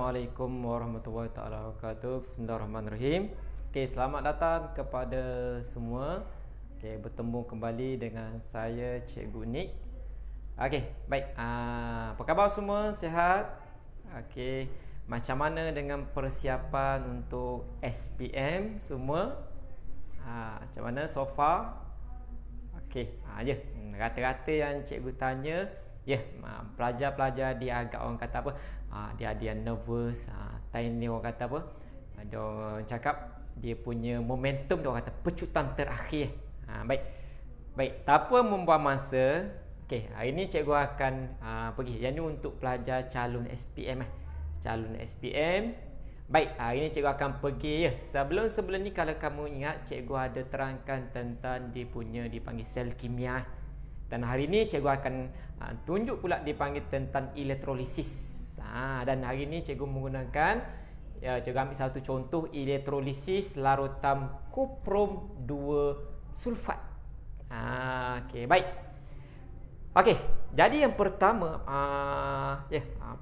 Assalamualaikum warahmatullahi taala wabarakatuh. Bismillahirrahmanirrahim. Okey, selamat datang kepada semua. Okey, bertemu kembali dengan saya Cikgu Nick. Okey, baik. Apa khabar semua? Sihat? Okey, macam mana dengan persiapan untuk SPM semua? Macam mana so far? Okey, rata-rata yang cikgu tanya, pelajar-pelajar dia agak orang kata apa? Dia ada yang nervous. Time ni orang kata apa? Dia orang cakap dia punya momentum, dia orang kata pecutan terakhir. Baik, tak apa membuang masa. Okey, hari ni cikgu akan pergi. Yang ni untuk pelajar calon SPM Calon SPM. Baik, hari ni cikgu akan pergi Sebelum ni kalau kamu ingat, cikgu ada terangkan tentang dia punya dipanggil sel kimia. Dan hari ni cikgu akan tunjuk pula dipanggil tentang elektrolisis. Dan hari ni cikgu menggunakan, cikgu ambil satu contoh elektrolisis larutan kuprum 2 sulfat. Okey, baik. Okey, jadi yang pertama,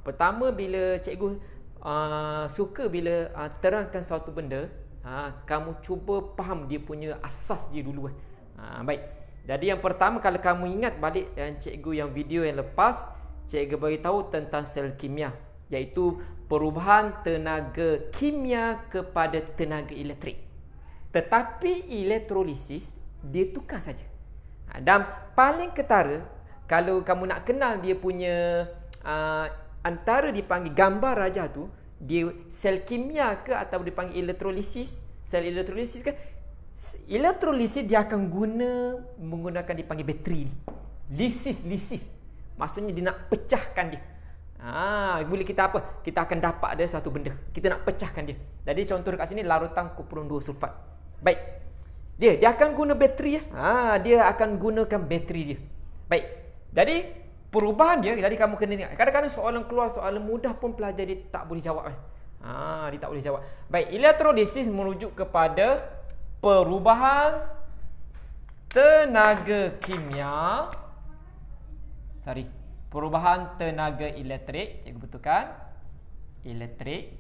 pertama bila cikgu suka bila terangkan suatu benda, kamu cuba faham dia punya asas dia dulu. Baik. Jadi yang pertama, kalau kamu ingat balik cikgu yang video yang lepas, cikgu beritahu tentang sel kimia, iaitu perubahan tenaga kimia kepada tenaga elektrik. Tetapi elektrolisis dia tukar saja. Dan paling ketara, kalau kamu nak kenal dia punya antara dipanggil gambar raja tu, dia sel kimia ke atau dipanggil elektrolisis, sel elektrolisis ke? Elektrolisis dia akan menggunakan dipanggil bateri ni. Lisis. Maksudnya dia nak pecahkan dia. Boleh kita apa? Kita akan dapat ada satu benda. Kita nak pecahkan dia. Jadi contoh dekat sini larutan kuprum 2 sulfat. Baik. Dia akan guna bateri. Dia akan gunakan bateri dia. Baik. Jadi perubahan dia, jadi kamu kena ingat. Kadang-kadang soalan keluar, soalan mudah pun pelajar dia tak boleh jawab. Dia tak boleh jawab. Baik, elektrolisis merujuk kepada perubahan tenaga kimia. Perubahan tenaga elektrik. Cikgu betulkan. Elektrik.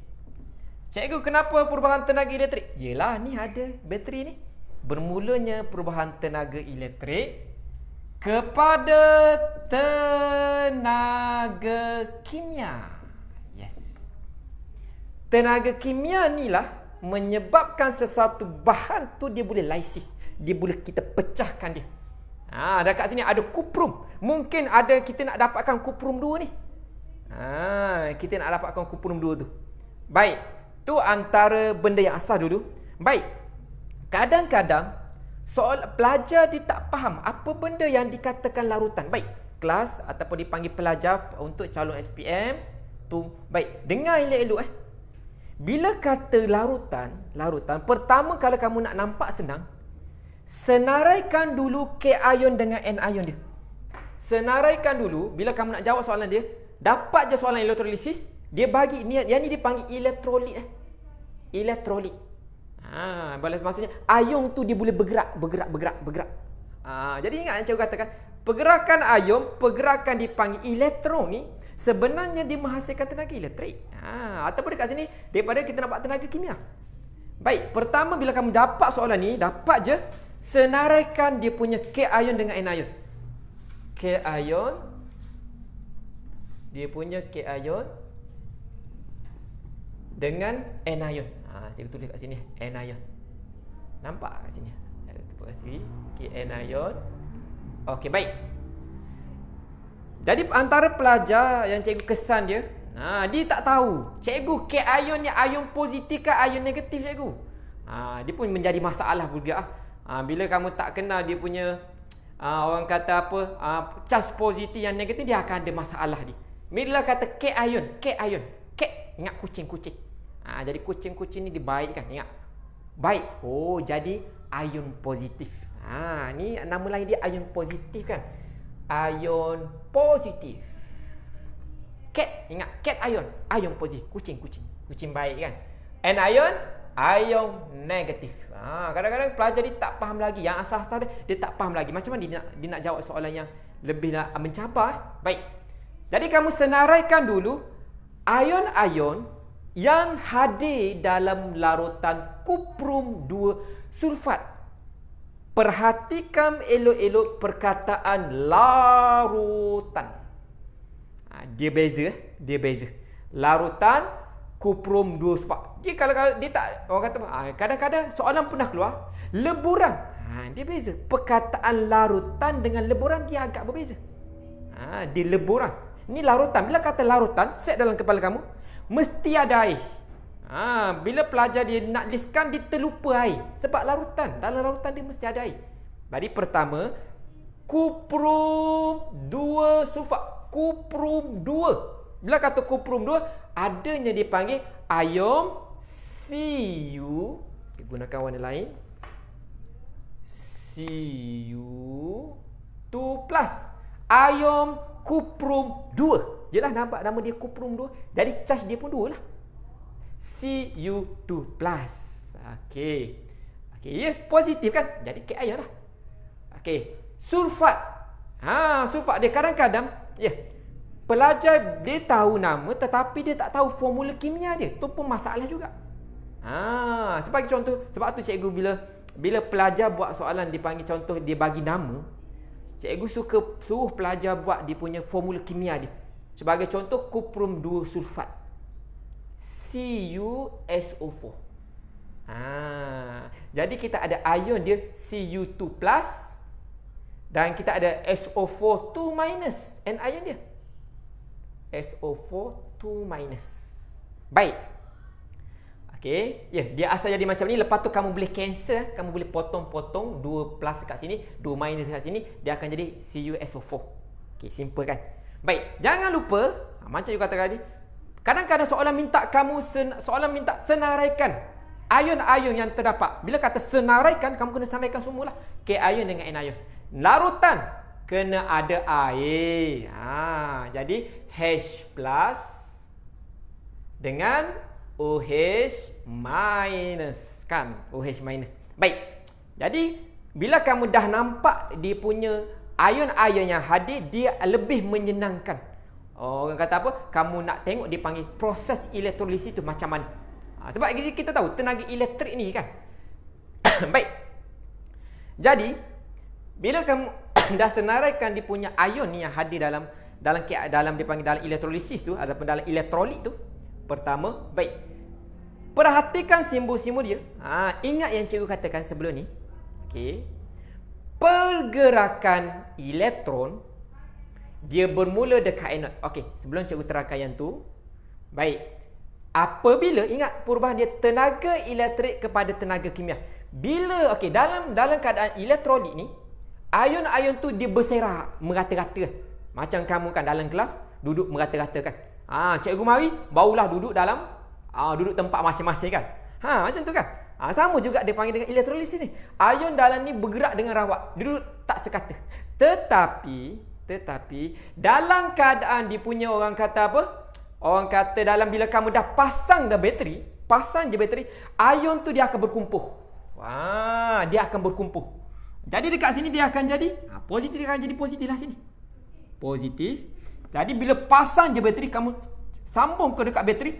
Cikgu, kenapa perubahan tenaga elektrik? Yelah, ni ada bateri ni. Bermulanya perubahan tenaga elektrik kepada tenaga kimia. Yes. Tenaga kimia ni lah menyebabkan sesuatu bahan tu dia boleh lysis. Dia boleh kita pecahkan dia. Dekat sini ada kuprum. Mungkin ada kita nak dapatkan kuprum 2 ni. Kita nak dapatkan kuprum 2 tu. Baik. Tu antara benda yang asal dulu. Baik. Kadang-kadang soal pelajar dia tak faham apa benda yang dikatakan larutan. Baik, kelas ataupun dipanggil pelajar untuk calon SPM tu. Baik, dengar elok-elok Bila kata larutan, pertama kalau kamu nak nampak senang, senaraikan dulu K ion dengan N ion dia. Senaraikan dulu bila kamu nak jawab soalan dia, dapat je soalan elektrolisis, dia bagi ni, yang ni dipanggil elektrolit. Elektrolit. Maksudnya ion tu dia boleh bergerak. Jadi ingat yang cikgu katakan, pergerakan ion, pergerakan dipanggil elektron ni sebenarnya dia menghasilkan tenaga elektrik. Ataupun dekat sini daripada kita dapat tenaga kimia. Baik, pertama bila kamu dapat soalan ni, dapat je senaraikan dia punya K ion dengan N ion. K ion, dia punya K ion dengan N ion. Cikgu tulis kat sini N ion. Nampak kat sini. Kat sini K N ion. Okey, baik. Jadi antara pelajar yang cikgu kesan dia, dia tak tahu cikgu K ion ni ion positif ke ion negatif cikgu. Dia pun menjadi masalah juga. Bila kamu tak kenal dia punya orang kata apa, charge positif yang negatif, dia akan ada masalah dia. Bila kata K ion, ingat kucing. Jadi kucing ni dibaikkan, ingat. Baik. Jadi ion positif. Ni nama lain dia ion positif kan. Ion positif. Cat, ingat cat ion positif, kucing baik kan. And ion negatif. Kadang-kadang pelajar dia tak faham lagi, yang asal-asal dia tak faham lagi. Macam mana dia nak jawab soalan yang lebih mencabar. Baik. Jadi kamu senaraikan dulu ion-ion yang hadir dalam larutan kuprum 2 sulfat. Perhatikan elok-elok perkataan larutan. Dia beza. Larutan kuprum 2 sulfat. Dia kalau dia tak, orang kata kadang-kadang soalan pernah keluar leburan. Dia beza. Perkataan larutan dengan leburan dia agak berbeza. Dia leburan. Ni larutan. Bila kata larutan, set dalam kepala kamu, mesti ada air. Bila pelajar dia nak listkan, dia terlupa air. Sebab larutan. Dalam larutan dia mesti ada air. Jadi pertama, kuprum 2 sulfat. Kuprum 2. Bila kata kuprum 2, adanya dipanggil ion Cu. Gunakan warna lain. Cu2+. Ion kuprum 2. Jelah nampak nama dia kuprum 2. Jadi charge dia pun 2 lah. Cu2+. Okey, ya, positif kan? Jadi K ion lah. Okey, sulfat. Sulfat dia kadang-kadang, pelajar dia tahu nama tetapi dia tak tahu formula kimia dia. Tu pun masalah juga. Sebagai contoh, sebab tu cikgu bila pelajar buat soalan dipanggil contoh, dia bagi nama, cikgu suka suruh pelajar buat dia punya formula kimia dia. Sebagai contoh, kuprum 2 sulfat, CuSO4. Jadi kita ada ion dia Cu2+, dan kita ada SO4 2-, anion dia SO4 2-. Baik. Okey, dia asal jadi macam ni. Lepas tu kamu boleh cancel, kamu boleh potong-potong 2+ kat sini, 2- kat sini, dia akan jadi CuSO4. Okey, simple kan? Baik, jangan lupa, macam you kata tadi, kadang-kadang soalan minta senaraikan ion-ion yang terdapat. Bila kata senaraikan, kamu kena senaraikan semualah. K ion dengan N ion. Larutan kena ada air. Jadi H+ dengan OH- kan? OH-. Baik. Jadi bila kamu dah nampak dia punya ion-ion yang hadir, dia lebih menyenangkan. Orang kata apa? Kamu nak tengok dia panggil proses elektrolisis tu macam mana. Sebab kita tahu tenaga elektrik ni kan. Baik. Jadi bila kamu dah senaraikan dia punya ion ni yang hadir dalam dia panggil dalam elektrolisis tu ataupun dalam elektrolit tu, pertama, baik, perhatikan simbol-simbol dia. Ingat yang cikgu katakan sebelum ni. Okey. Pergerakan elektron dia bermula dekat anod. Okey, sebelum cikgu terangkan yang tu. Baik. Apabila ingat perubahan dia tenaga elektrik kepada tenaga kimia. Bila dalam keadaan elektrolit ni, ion-ion tu dia berserak merata-rata. Macam kamu kan dalam kelas duduk merata-rata kan. Cikgu mari barulah duduk dalam duduk tempat masing-masing kan. Macam tu kan. Sama juga dia panggil dengan elektrolisis ni. Ion dalam ni bergerak dengan rawat. Dia duduk tak sekata. Tetapi dalam keadaan dia punya orang kata apa? Orang kata dalam bila kamu dah pasang bateri, ion tu dia akan berkumpuh. Dia akan berkumpuh. Jadi dekat sini dia akan jadi positif, dia akan jadi positif lah sini. Positif. Jadi bila pasang je bateri, kamu sambung ke dekat bateri,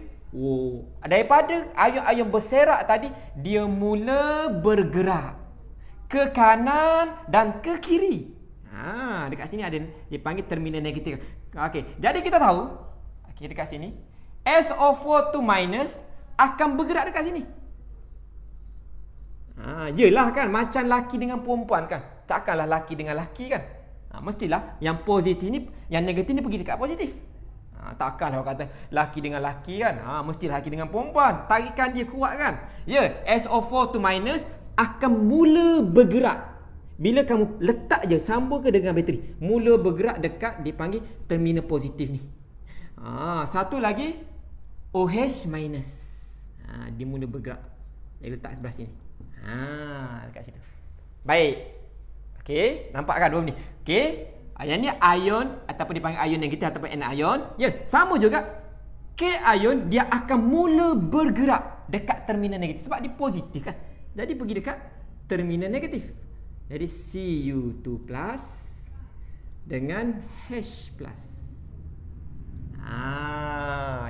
daripada ion-ion berserak tadi, dia mula bergerak ke kanan dan ke kiri. Dekat sini ada dipanggil terminal negatif. Okey, jadi kita tahu dekat sini SO4 2- akan bergerak dekat sini. Yelah kan, macam laki dengan perempuan kan. Takkanlah laki dengan laki kan. Mestilah yang positif ni, yang negatif ni pergi dekat positif. Takkanlah orang kata laki dengan laki kan. Mesti laki dengan perempuan. Tarikan dia kuat kan. SO4 2- akan mula bergerak. Bila kamu letak je, sambung ke dengan bateri, mula bergerak dekat dipanggil terminal positif ni. Satu lagi OH-. Dia mula bergerak. Dia letak sebelah sini. Dekat situ. Baik. Okey, nampak kan dua ni? Okey. Yang ni ion ataupun dipanggil ion negatif ataupun anion. Sama juga. K ion dia akan mula bergerak dekat terminal negatif sebab dia positif kan. Jadi pergi dekat terminal negatif. Jadi Cu2+ dengan H+.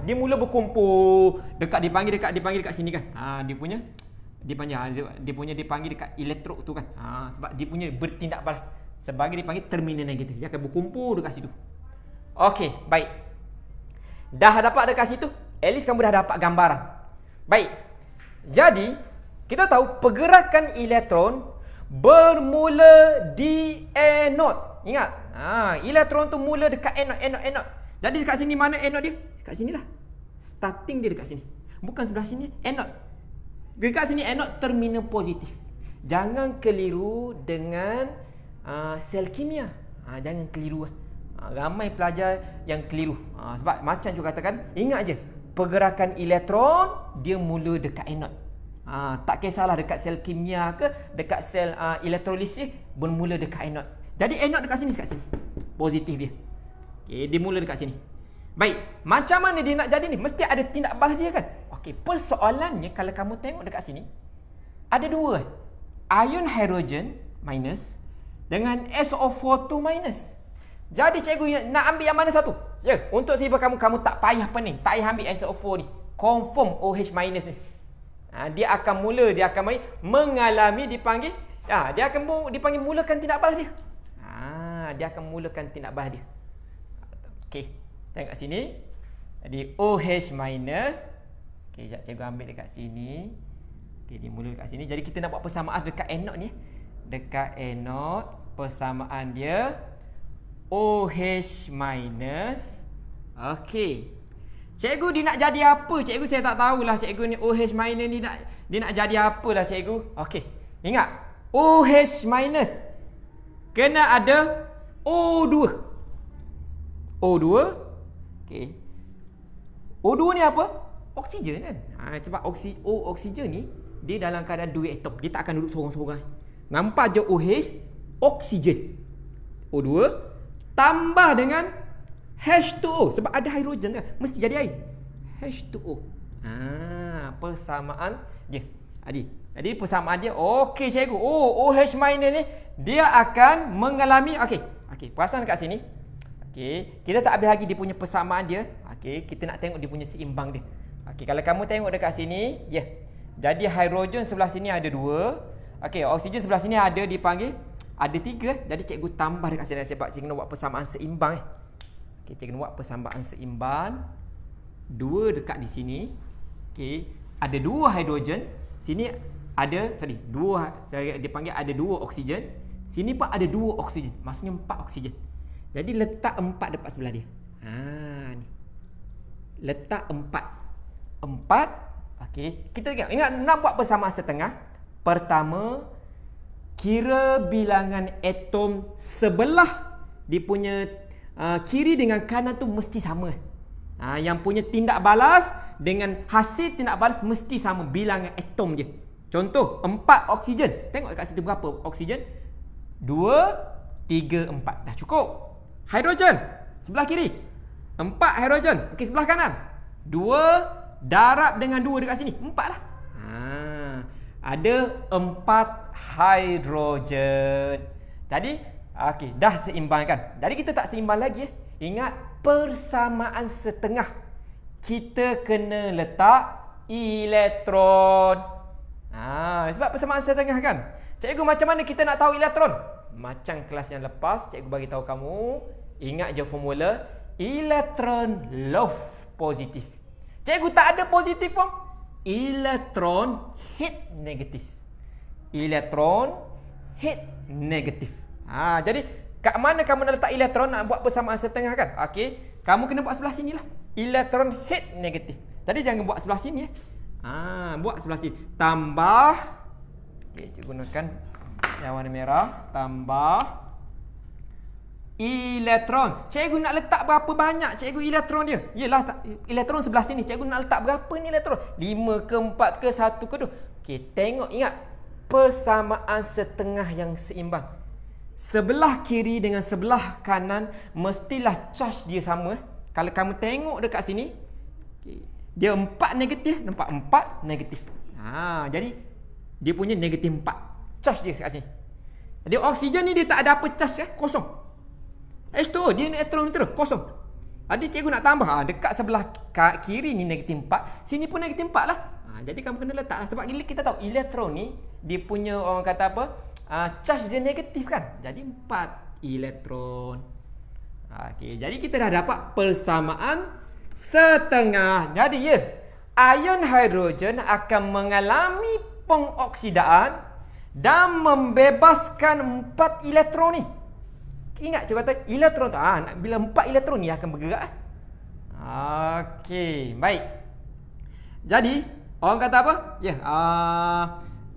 Dia mula berkumpul dipanggil dekat sini kan. Dipanggil dekat elektrod tu kan. Sebab dia punya bertindak balas sebagai dipanggil terminal negatif. Dia akan berkumpul dekat situ. Okey, baik. Dah dapat dekat situ, at least kamu dah dapat gambaran. Baik. Jadi, kita tahu pergerakan elektron bermula di anode. Ingat, elektron tu mula dekat anode. Jadi dekat sini mana anode dia? Dekat sinilah. Starting dia dekat sini. Bukan sebelah sini, anode. Dekat sini anode terminal positif. Jangan keliru dengan sel kimia. Jangan keliru. Ramai pelajar yang keliru. Sebab macam juga katakan, ingat je, pergerakan elektron dia mula dekat anode. Tak kisahlah dekat sel kimia ke, dekat sel elektrolisis, bermula dekat anode. Jadi anode dekat sini. Positif dia. Okay, dia mula dekat sini. Baik, macam mana dia nak jadi ni? Mesti ada tindak balas dia kan? Okey, persoalannya kalau kamu tengok dekat sini, ada dua. Ion hydrogen minus dengan SO4 2 minus. Jadi cikgu nak ambil yang mana satu? Ya, untuk sebab kamu tak payah pening, tak payah ambil SO4 ni. Confirm OH minus ni. Dia akan mengalami dipanggil, dia akan dipanggil mulakan tindak balas dia. Dia akan mulakan tindak balas dia. Okey, tengok sini. Jadi OH minus. Okey, jap cikgu ambil dekat sini. Okey, dia mula dekat sini. Jadi kita nak buat persamaan dekat anode ni. Dekat anode, persamaan dia OH minus. Okey. Cikgu dia nak jadi apa? Cikgu saya tak tahulah cikgu ni OH minus ni dia nak jadi apalah cikgu. Okey. Ingat, OH minus kena ada O2. O2. Okey. O2 ni apa? Oksigen kan? Sebab oksigen ni dia dalam keadaan dua atom. Dia tak akan duduk sorang-sorang. Nampak je OH, oksigen. O2 tambah dengan H2O. Sebab ada hidrogen kan, mesti jadi air. H2O. Persamaan dia. Jadi persamaan dia. Okey cikgu. OH minus ni dia akan mengalami. Okey, perasan kat sini. Okey, kita tak habis lagi dia punya persamaan dia. Okey, kita nak tengok dia punya seimbang dia. Okey, kalau kamu tengok dekat sini, jadi hidrogen sebelah sini ada 2. Okey, oksigen sebelah sini ada dipanggil ada 3. Jadi cikgu tambah dekat sini sebab cikgu nak buat persamaan seimbang. Okey, cikgu nak buat persamaan seimbang. 2 dekat di sini. Okey, ada 2 hidrogen. Sini ada, dia panggil ada 2 oksigen. Sini pun ada 2 oksigen. Maksudnya 4 oksigen. Jadi letak 4 dekat sebelah dia. Ni. Letak 4. Okey, kita ingat nak buat persamaan setengah. Pertama, kira bilangan atom sebelah dia punya kiri dengan kanan tu mesti sama. Yang punya tindak balas dengan hasil tindak balas mesti sama bilangan atom dia. Contoh, 4 oksigen. Tengok kat situ berapa oksigen? 2, 3, 4. Dah cukup. Hidrogen sebelah kiri. 4 hidrogen. Okey, sebelah kanan. 2 darab dengan 2 dekat sini. 4 lah. Ada 4 hidrogen. Jadi, okey, dah seimbang kan? Jadi kita tak seimbang lagi. Ingat, persamaan setengah. Kita kena letak elektron. Sebab persamaan setengah kan? Cikgu, macam mana kita nak tahu elektron? Macam kelas yang lepas, cikgu bagi tahu kamu. Ingat je formula. Elektron love positif. Cikgu tak ada positif pun. Elektron hit negatif. Elektron hit negatif. Jadi kat mana kamu nak letak elektron nak buat persamaan setengah kan? Okey, kamu kena buat sebelah sini lah. Elektron hit negatif. Jadi jangan buat sebelah sini buat sebelah sini. Tambah. Okey, cikgu gunakan yang warna merah. Tambah elektron. Cikgu nak letak berapa banyak cikgu elektron dia? Yelah, elektron sebelah sini. Cikgu nak letak berapa ni elektron? 5 ke 4 ke 1 ke 2? Okey, tengok, ingat. Persamaan setengah yang seimbang. Sebelah kiri dengan sebelah kanan mestilah charge dia sama. Kalau kamu tengok dekat sini, dia 4 negatif. Nampak 4 negatif. Jadi dia punya negatif 4. Charge dia dekat sini. Jadi oksigen ni dia tak ada apa charge, kosong. H2O dia elektron terus kosong. Adik cikgu nak tambah. Dekat sebelah kiri ni negatif 4. Sini pun negatif 4 lah. Jadi kamu kena letak lah. Sebab kita tahu elektron ni, dia punya orang kata apa, charge dia negatif kan. Jadi 4 elektron. Okey, jadi kita dah dapat persamaan setengah. Jadi ion hidrogen akan mengalami pengoksidaan dan membebaskan 4 elektron ni. Ingat cikgu kata elektron tu, bila 4 elektron ni akan bergerak. Okey, baik. Jadi orang kata apa?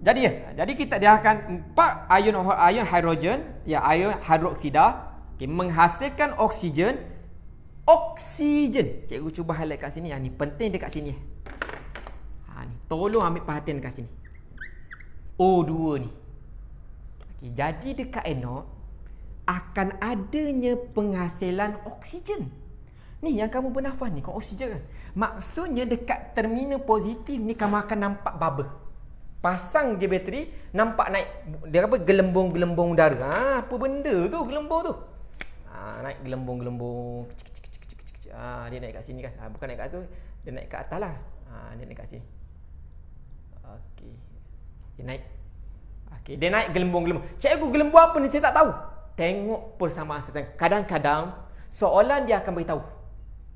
Jadi dia akan 4 ion hidrogen, ion hidroksida, menghasilkan oksigen. Cikgu cuba highlight kat sini. Ni penting dekat sini. Ni tolong ambil perhatian dekat sini. O2 ni. Okey, jadi dekat anod akan adanya penghasilan oksigen. Ni yang kamu bernafas ni, oksigen kan. Maksudnya dekat terminal positif ni kamu akan nampak bubble. Pasang je bateri, nampak naik dia apa, gelembung-gelembung udara. Apa benda tu gelembung tu? Naik gelembung-gelembung. Dia naik kat sini kan. Bukan naik kat tu, dia naik kat atas lah. Dia naik kat sini. Okey. Dia naik. Okey, dia naik gelembung-gelembung. Cikgu, gelembung apa ni saya tak tahu. Tengok persamaan setengah. Kadang-kadang soalan dia akan beritahu.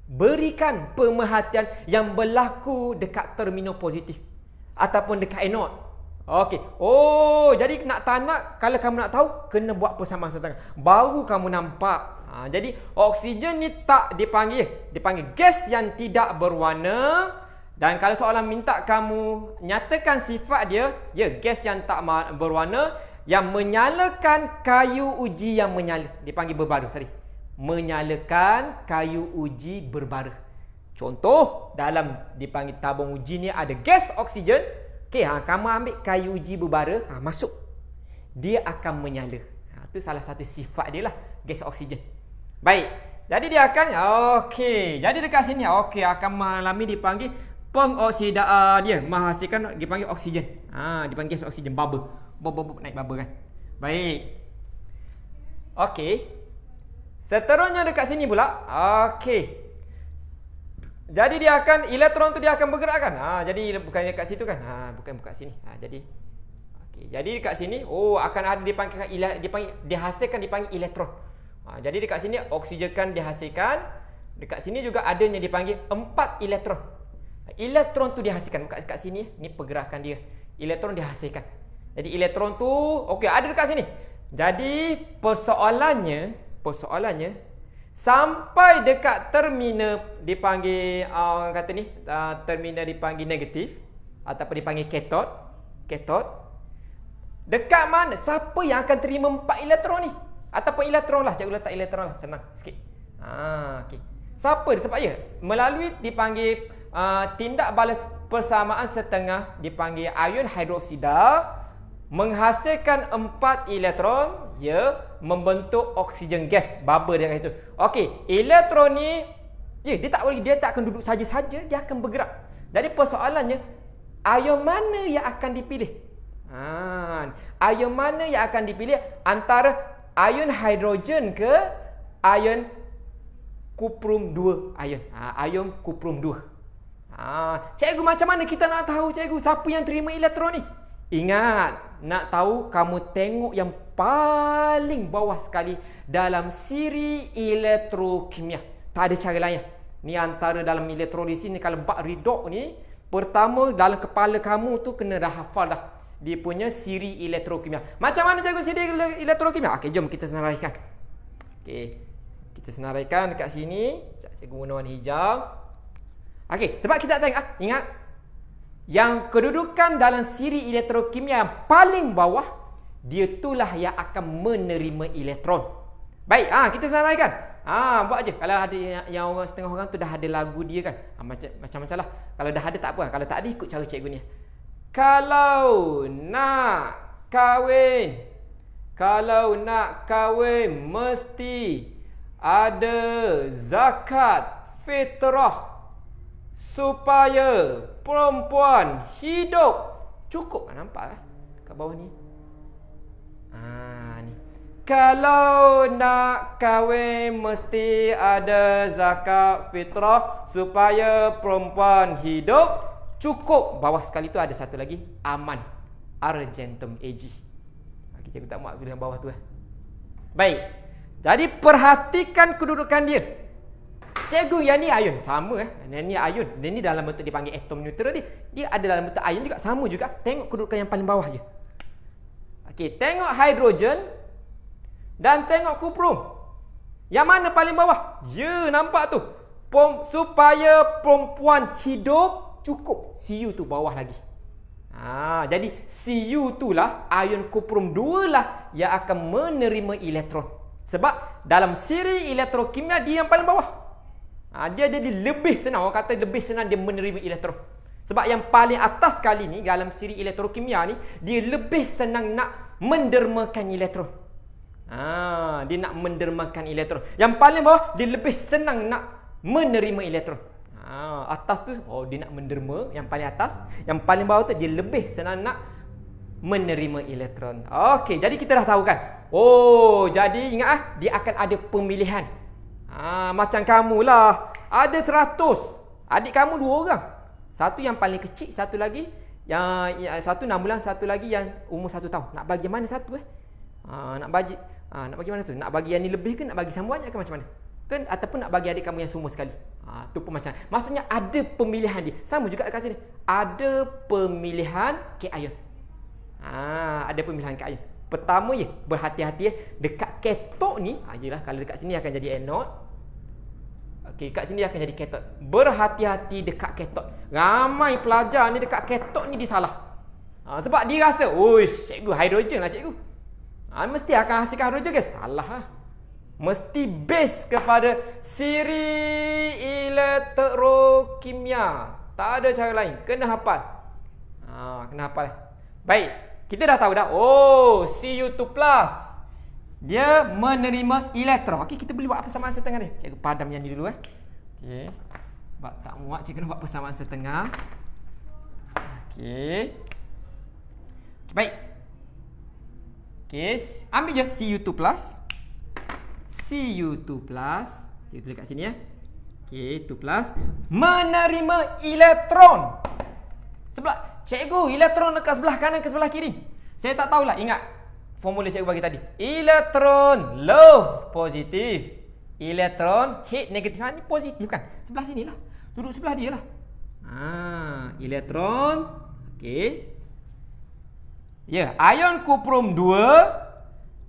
Berikan pemerhatian yang berlaku dekat terminal positif ataupun dekat anod. Okey. Jadi tak nak, kalau kamu nak tahu, kena buat persamaan setengah. Baru kamu nampak. Jadi oksigen ni tak dipanggil gas yang tidak berwarna. Dan kalau soalan minta kamu nyatakan sifat dia, gas yang tak berwarna yang menyalakan kayu uji yang menyala. Dipanggil berbara, menyalakan kayu uji berbara. Contoh, dalam dipanggil tabung uji ni ada gas oksigen. Okey, kamu ambil kayu uji berbara, masuk. Dia akan menyala. Itu salah satu sifat dia lah, gas oksigen. Baik. Jadi dia akan jadi dekat sini akan mengalami dipanggil pengoksidaan dia, menghasilkan dipanggil oksigen. Dipanggil gas oksigen, bubble. Naik bubble kan. Baik. Okey. Seterusnya dekat sini pula. Okey. Jadi dia akan, elektron tu dia akan bergerak kan. Jadi bukan dekat situ kan. Bukan sini. Jadi okey. Jadi dekat sini akan ada dihasilkan dipanggil elektron. Jadi dekat sini oksigen kan dihasilkan. Dekat sini juga adanya dipanggil 4 elektron. Elektron tu dihasilkan dekat sini. Ni pergerakan dia. Elektron dihasilkan. Jadi elektron tu ada dekat sini. Jadi persoalannya sampai dekat terminal dipanggil kata ni terminal dipanggil negatif ataupun dipanggil katot. Dekat mana? Siapa yang akan terima 4 elektron ni? Ataupun elektron lah. Cikgu letak elektron lah. Senang sikit. Okey. Siapa dia tempat dia? Melalui dipanggil tindak balas persamaan setengah dipanggil ion hidroksida menghasilkan 4 elektron membentuk oksigen gas, bubble dia kat situ. Okey, elektron ni dia tak akan duduk saja-saja, dia akan bergerak. Jadi persoalannya, ion mana yang akan dipilih? Ion mana yang akan dipilih antara ion hidrogen ke ion kuprum 2 ion? Ion kuprum 2. Cikgu, macam mana kita nak tahu cikgu siapa yang terima elektron ni? Ingat, nak tahu kamu tengok yang paling bawah sekali dalam siri elektrokimia. Tak ada cara lain. Ni antara dalam elektrolis ni, kalau bab redox ni, pertama dalam kepala kamu tu kena dah hafal dah dia punya siri elektrokimia. Macam mana cikgu siri elektrokimia? Okey, jom kita senaraikan. Okey, kita senaraikan dekat sini. Cikgu guna warna hijau. Okey, sebab kita tak tengok. Ingat, yang kedudukan dalam siri elektrokimia yang paling bawah, dia itulah yang akan menerima elektron. Baik, kita senaraikan. Buat aje. Kalau ada yang orang setengah orang tu dah ada lagu dia kan. Macam-macam lah. Kalau dah ada tak apa. Kalau tak ada, ikut cara cikgu ni. Kalau nak kahwin mesti ada zakat fitrah supaya perempuan hidup cukup. Nampak kat bawah ni. Ni. Kalau nak kahwin mesti ada zakat fitrah supaya perempuan hidup cukup. Bawah sekali tu ada satu lagi, aman. Argentum Aegis. Cikgu tak muat tulis bawah tu. Baik. Jadi perhatikan kedudukan dia. Cikgu yang ni ayun sama Yang ni ayun. Dia ni dalam bentuk dipanggil atom neutral dia. Dia ada dalam bentuk ayun juga, sama juga. Tengok kedudukan yang paling bawah je. Okey, tengok hidrogen dan tengok kuprum. Yang mana paling bawah? Ya, nampak tu. Supaya perempuan hidup cukup. Cu tu bawah lagi. Jadi Cu tu lah, ion kuprum 2 lah yang akan menerima elektron. Sebab dalam siri elektrokimia dia yang paling bawah. Dia jadi lebih senang, orang kata lebih senang dia menerima elektron. Sebab yang paling atas kali ni dalam siri elektrokimia ni, dia lebih senang nak mendermakan elektron. Dia nak mendermakan elektron. Yang paling bawah dia lebih senang nak menerima elektron. Atas tu dia nak menderma, yang paling atas. Yang paling bawah tu dia lebih senang nak menerima elektron. Okey, jadi kita dah tahu kan. Jadi ingat dia akan ada pemilihan. Macam kamu lah, ada 100. Adik kamu 2 orang. Satu yang paling kecil, satu lagi yang satu 6 bulan, satu lagi yang umur 1 tahun. Nak bagi mana satu nak bagi mana tu? Nak bagi yang ni lebih ke nak bagi sama banyak ke macam mana? Kan ataupun nak bagi adik kamu yang semua sekali. Tu pun macam. Maksudnya ada pemilihan dia. Sama juga kat sini. Ada pemilihan cation. Ada pemilihan cation. Pertama berhati-hati dekat katok ni. Jelah kalau dekat sini akan jadi anode. Okey, kat sini akan jadi katot. Berhati-hati dekat katot. Ramai pelajar ni dekat katot ni disalah. Sebab dia rasa, cikgu hidrogen lah cikgu. Mesti akan hasilkan hidrogen ke? Salah lah. Mesti base kepada siri elektrokimia. Tak ada cara lain. Kena hafal. Kena hafal. Baik. Kita dah tahu dah. Cu2+. Dia menerima elektron. Okey, kita boleh buat persamaan setengah ni. Cikgu padam yang ni dulu Okey. Sebab tak muat cikgu nak buat persamaan setengah. Okey. Baik. Okey, ambil je Cu2+. Cu2+. Cikgu tulis kat sini Okey, 2+. Menerima elektron. Sebab cikgu elektron dekat sebelah kanan ke sebelah kiri. Saya tak tahulah, ingat formula cikgu bagi tadi. Elektron love positif, elektron hate negatif. Ni positif kan? Sebelah sini lah. Duduk sebelah dia lah. Elektron. Okey. Ion kuprum 2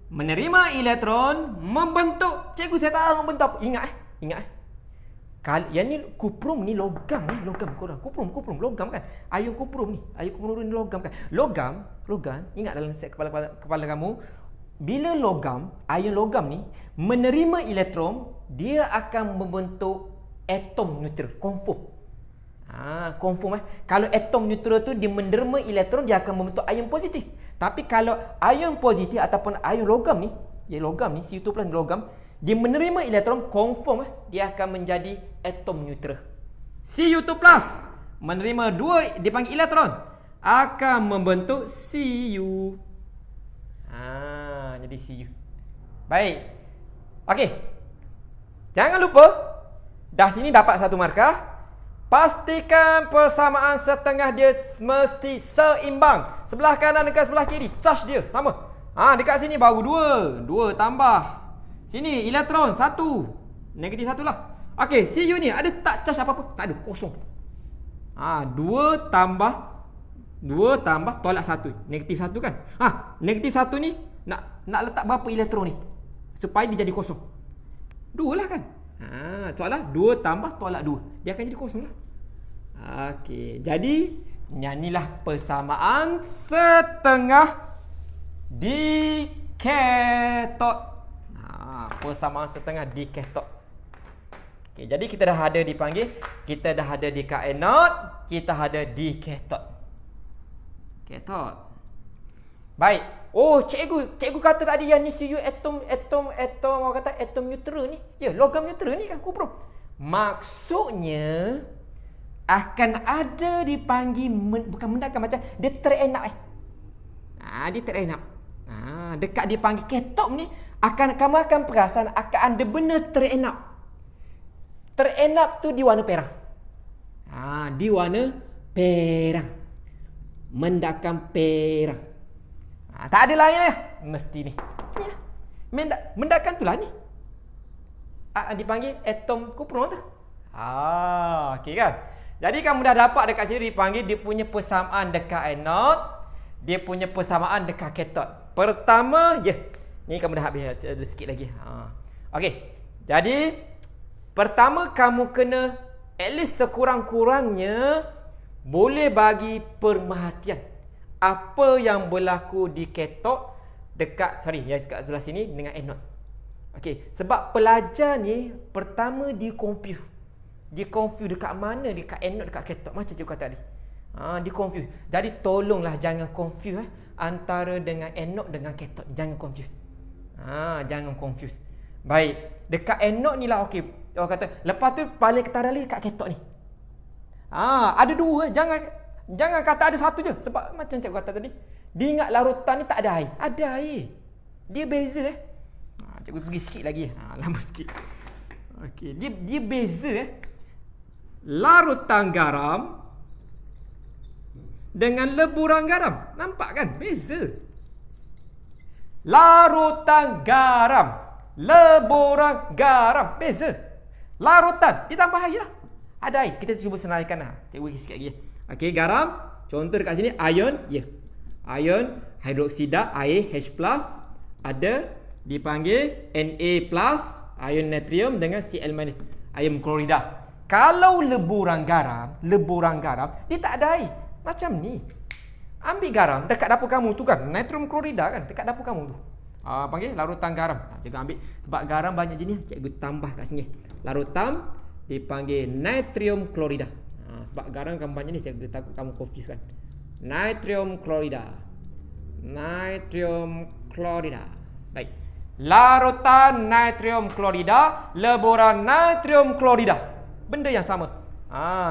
menerima elektron, membentuk. Cikgu saya tak tahu membentuk apa. Ingat yang ni kuprum ni logam Kuprum logam kan. Ion kuprum ni logam kan. Logam, ingat dalam kepala kamu, bila ion logam ni menerima elektron, dia akan membentuk atom neutral, confirm. Kalau atom neutral tu dia menderma elektron, dia akan membentuk ion positif. Tapi kalau ion positif ataupun ion logam ni, Cu2+ logam, dia menerima elektron, confirm dia akan menjadi atom neutral. Cu2+ menerima 2 dipanggil elektron, akan membentuk Cu. Jadi Cu. Baik. Okey. Jangan lupa, dah sini dapat 1 markah. Pastikan persamaan setengah dia mesti seimbang. Sebelah kanan dengan sebelah kiri, charge dia sama. Dekat sini baru 2 tambah. Sini elektron 1. Negatif 1 lah. Okey, Cu ni ada tak charge apa-apa? Tak ada, kosong. 2 tambah tolak 1. Negatif 1 kan? Negatif 1 ni nak letak berapa elektron ni? Supaya dia jadi kosong. 2 lah kan? Soalan 2 tambah tolak 2. Dia akan jadi kosong lah. Okey, jadi inilah persamaan setengah di katot. Persamaan setengah di katot. Okey, jadi kita dah ada dipanggil, kita dah ada di anode, kita ada di katot. Katot. Baik. Cikgu kata tadi yang ni Cu atom orang kata atom neutral ni. Logam neutral ni kan kuprum. Maksudnya akan ada dipanggil bukan mendakan, macam dia terenak dia terenak. Dekat dipanggil katot ni kamu akan perasan akan ada benda terenap. Terenap tu di warna perang. Di warna perang. Mendakan perang. Tak ada lain lah. Mesti ni. Ni lah. Mendakan tu lah ni. Dipanggil atom kupron tu. Okey kan? Jadi kamu dah dapat dekat sini dipanggil dia punya persamaan dekat anode, dia punya persamaan dekat kathod. Pertama, ni kamu dah habis ada sikit lagi. Okey. Jadi pertama kamu kena at least sekurang-kurangnya boleh bagi perhatian apa yang berlaku di kathod dekat dekat sebelah sini dengan anode. Okey, sebab pelajar ni pertama dia confuse. Dia confuse dekat mana, dekat anode, dekat kathod macam cikgu kata tadi. Dia confuse. Jadi tolonglah jangan confuse antara dengan anode dengan kathod. Jangan confuse. Jangan confuse. Baik, dekat anode ni lah okey. Orang kata, lepas tu paling ketara lagi dekat kathod ni. Ada dua. Jangan kata ada satu je. Sebab macam cikgu kata tadi, dia ingat larutan ni tak ada air. Ada air. Dia beza cikgu pergi sikit lagi. Lama sikit. Okey, dia beza larutan garam dengan leburan garam. Nampak kan? Beza. Larutan garam, leburan garam, beza. Larutan ditambah air lah. Ada air. Kita cuba senaraikan Cikgu pergi sikit lagi. Okey, garam. Contoh dekat sini ion, ion hidroksida air H+, ada dipanggil Na+, ion natrium dengan Cl-, ion klorida. Kalau leburan garam, dia tak ada air. Macam ni. Ambil garam dekat dapur kamu tu kan, natrium klorida kan, dekat dapur kamu tu. Panggil larutan garam. Cikgu ambil, sebab garam banyak jenis, cikgu tambah kat sini. Larutan dipanggil natrium klorida. Sebab garam kamu banyak ni, cikgu takut kamu confuse kan. Natrium klorida. Baik. Larutan natrium klorida, leburan natrium klorida. Benda yang sama.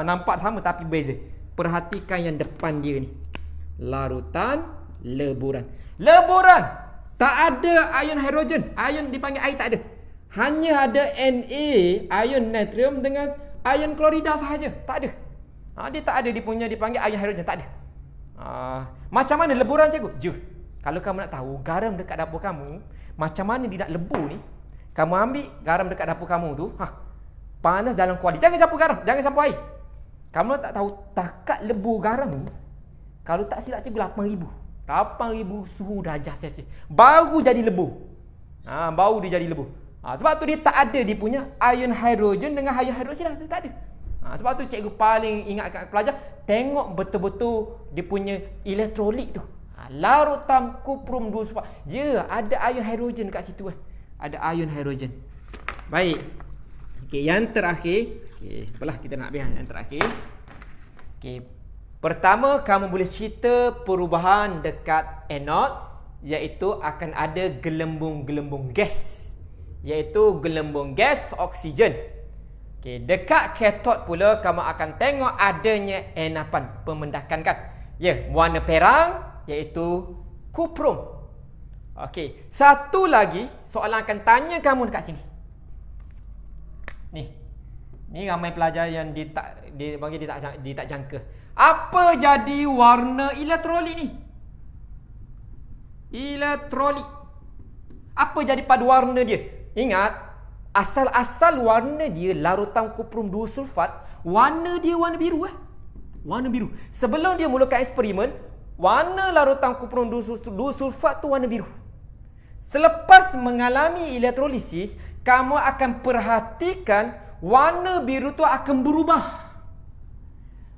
Nampak sama tapi beza. Perhatikan yang depan dia ni. Larutan, leburan. Leburan tak ada ion hidrogen. Ion dipanggil air tak ada. Hanya ada Na, ion natrium dengan ion klorida sahaja. Tak ada. Dia tak ada, dia punya dipanggil ion hidrogen, tak ada. Macam mana leburan cikgu? Kalau kamu nak tahu garam dekat dapur kamu, macam mana dia nak lebur ni, kamu ambil garam dekat dapur kamu tu, panas dalam kuali. Jangan campur garam, jangan campur air. Kamu tak tahu takat lebur garam ni, kalau tak silap cikgu 8,000 suhu darjah Celsius baru jadi lebur. Baru dia jadi lebur. Sebab tu dia tak ada dia punya ion hidrogen dengan ion hidroksida, tak ada. Sebab tu cikgu paling ingatkan pelajar, tengok betul-betul dia punya elektrolit tu. Larutan kuprum 2 sulfat. Ada ion hidrogen kat situ. Ada ion hidrogen. Baik. Okey, yang terakhir. Apalah kita nak habis yang terakhir. Pertama, kamu boleh cerita perubahan dekat anode, iaitu akan ada gelembung-gelembung gas, iaitu gelembung gas oksigen. Dekat kathod pula kamu akan tengok adanya enapan, pemendakan kan. Warna perang, iaitu kuprum. Satu lagi soalan akan tanya kamu dekat sini. Ni ramai pelajar yang dia tak jangka. Apa jadi warna elektrolit ni? Elektrolit. Apa jadi pada warna dia? Ingat, asal-asal warna dia larutan kuprum 2 sulfat, warna dia warna biru. Warna biru. Sebelum dia mulakan eksperimen, warna larutan kuprum 2 sulfat tu warna biru. Selepas mengalami elektrolisis, kamu akan perhatikan warna biru tu akan berubah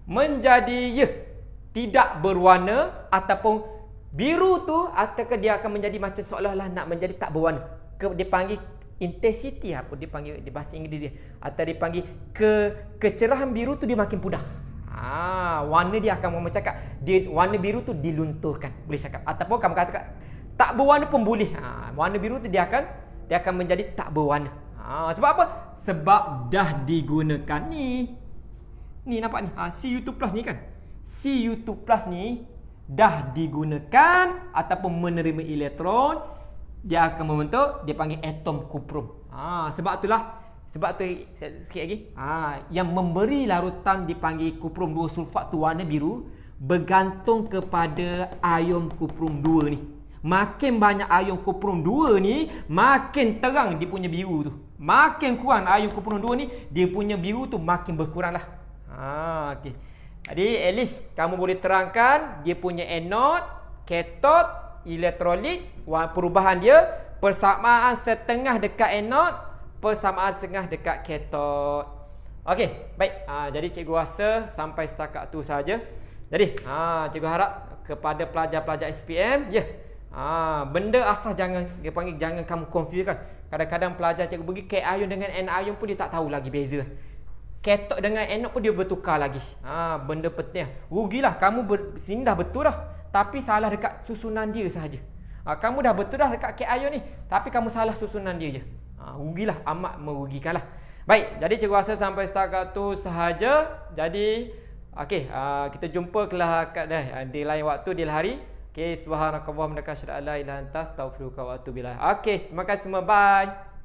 menjadi tidak berwarna, ataupun biru tu ataukah dia akan menjadi macam seolah-olah nak menjadi tak berwarna. Dia panggil intensity, apa dia panggil di bahasa Inggeris dia, atau dia panggil kecerahan biru tu dia makin pudar. Warna dia akan memecahkan. Warna biru tu dilunturkan, boleh cakap. Ataupun kamu katakan tak berwarna pun boleh. Warna biru tu dia akan menjadi tak berwarna. Sebab apa? Sebab dah digunakan ni. Ni nampak ni. Cu2+ ni kan. Cu2+ ni dah digunakan ataupun menerima elektron dia akan membentuk, dia panggil atom kuprum. Sebab tu sikit lagi. Yang memberi larutan dipanggil kuprum 2 sulfat tu warna biru bergantung kepada ion kuprum 2 ni. Makin banyak ion kuprum 2 ni, makin terang dia punya biru tu. Makin kurang ion kuprum 2 ni, dia punya biru tu makin berkurang lah. Okey. Jadi at least kamu boleh terangkan dia punya anode, cathode, elektrolit, perubahan dia, persamaan setengah dekat anode, persamaan setengah dekat cathode. Okey, baik. Jadi cikgu rasa sampai setakat tu saja. Jadi, cikgu harap kepada pelajar-pelajar SPM, benda asas jangan kamu confuse kan. Kadang-kadang pelajar cikgu pergi cation dengan anion pun dia tak tahu lagi beza. Cathode dengan anode pun dia bertukar lagi. Benda penting. Rugilah kamu sini dah betul dah, tapi salah dekat susunan dia sahaja. Kamu dah betul dah dekat cation ni, tapi kamu salah susunan dia je. Rugilah, amat merugikanlah. Baik, jadi cikgu rasa sampai setakat tu sahaja. Jadi okey, kita jumpa kelak di lain waktu, di lain hari. Okey, subhanakallahumma wa bihamdika asyhadu an la ilaha illa anta astaghfiruka wa atubu ilaik. Okey, terima kasih semua. Bye.